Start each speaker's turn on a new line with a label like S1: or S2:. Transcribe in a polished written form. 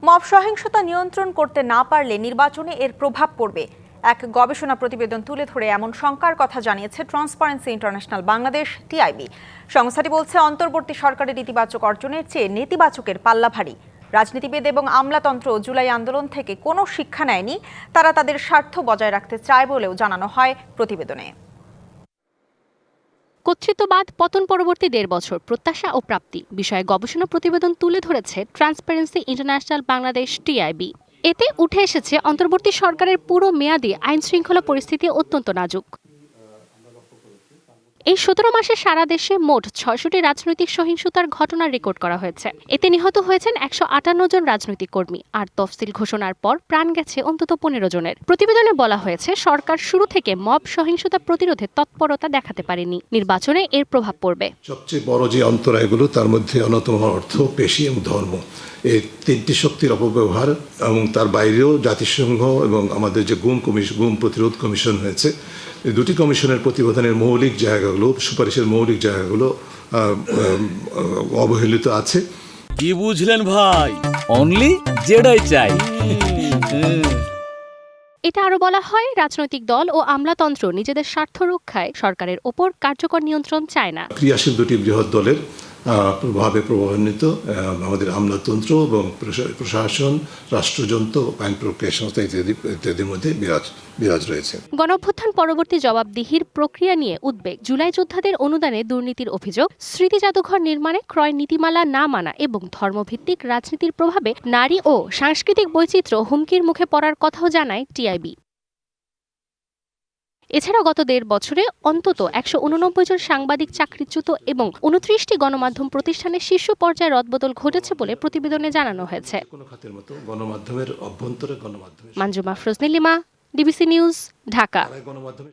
S1: Mob সহিংসতা নিয়ন্ত্রণ করতে না পারলে নির্বাচনে এর প্রভাব পড়বে। এক গবেষণা প্রতিবেদন তুলে ধরে এমন শঙ্কার কথা জানিয়েছে ট্রান্সপারেন্সি ইন্টারন্যাশনাল বাংলাদেশ টিআইবি। সংস্থাটি বলছে, অন্তর্বর্তী সরকারের ইতিবাচক অর্জনের চেয়ে নেতিবাচকের পাল্লা ভারী। রাজনীতিবিদ এবং আমলাতন্ত্র জুলাই আন্দোলন থেকে কোনো শিক্ষা নেয়নি, তারা তাদের স্বার্থ বজায় রাখতে চায় বলেও জানানো হয় প্রতিবেদনে।
S2: কর্তৃত্ববাদ, পতন পরবর্তী ১.৫ বছর, প্রত্যাশা ও প্রাপ্তি বিষয়ে গবেষণা প্রতিবেদন তুলে ধরেছে ট্রান্সপারেন্সি ইন্টারন্যাশনাল বাংলাদেশ টিআইবি। এতে উঠে এসেছে, অন্তর্বর্তী সরকারের পুরো মেয়াদে আইন শৃঙ্খলা পরিস্থিতি অত্যন্ত নাজুক। এই ১৭ মাসে সারা দেশে মোট ৬০০টি রাজনৈতিক সহিংসতার ঘটনা রেকর্ড করা হয়েছে। এতে নিহত হয়েছেন ১৫৮ জন রাজনৈতিক কর্মী, আর তফসিল ঘোষণার পর প্রাণ গেছে অন্তত ১৫ জনের। প্রতিবেদনে বলা হয়েছে, সরকার শুরু থেকে মব সহিংসতা প্রতিরোধে তৎপরতা দেখাতে পারেনি। নির্বাচনে এর প্রভাব পড়বে।
S3: সবচেয়ে বড় যে অন্তরায়গুলো, তার মধ্যে অন্যতম অর্থ, পেশি এবং ধর্ম। এই তিনটি শক্তির অপব্যবহার, এবং তার বাইরেও জাতিসংঘ এবং আমাদের যে গুম প্রতিরোধ কমিশন হয়েছে, এই দুটি কমিশনের প্রতিবেদনের মৌলিক জায়গাগুলো, সুপারিশের মৌলিক জায়গাগুলো অবহেলিত আছে।
S4: কি বুঝলেন ভাই? অনলি যেটাই চাই।
S2: এটা আরো বলা হয়, রাজনৈতিক দল ও আমলাতন্ত্র নিজেদের স্বার্থ রক্ষায় সরকারের ওপর কার্যকর নিয়ন্ত্রণ চায় না।
S3: ক্রিয়াশীল দুটি বৃহৎ দলের প্রভাবে প্রভাবান্বিত আমাদের আমলাতন্ত্র এবং প্রশাসন, রাষ্ট্রযন্ত্র, আইন প্রক্রিয়া সংস্থা ইত্যাদির মধ্যে বিরাজ রয়েছে।
S2: গণঅভ্যুত্থান পরবর্তী জবাবদিহির প্রক্রিয়া নিয়ে উদ্বেগ, জুলাই যোদ্ধাদের অনুদানে দুর্নীতির অভিযোগ, স্মৃতি জাদুঘর নির্মাণে ক্রয় নীতিমালা না মানা এবং ধর্মভিত্তিক রাজনীতির প্রভাবে নারী ও সাংস্কৃতিক বৈচিত্র্য হুমকির মুখে পড়ার কথাও জানায় টিআইবি। এছাড়া গত ১.৫ বছরে অন্তত ১৮৯ জন সাংবাদিক চাকরিচ্যুত এবং ২৯টি গণমাধ্যম প্রতিষ্ঠানের শীর্ষ পর্যায়ে রদবদল ঘটেছে বলে প্রতিবেদনে জানানো হয়েছে।
S3: গণমাধ্যমের অভ্যন্তরে গণমাধ্যমে
S2: মানজুমা আফরোজ নীলিমা, ডিবিসি নিউজ, ঢাকা।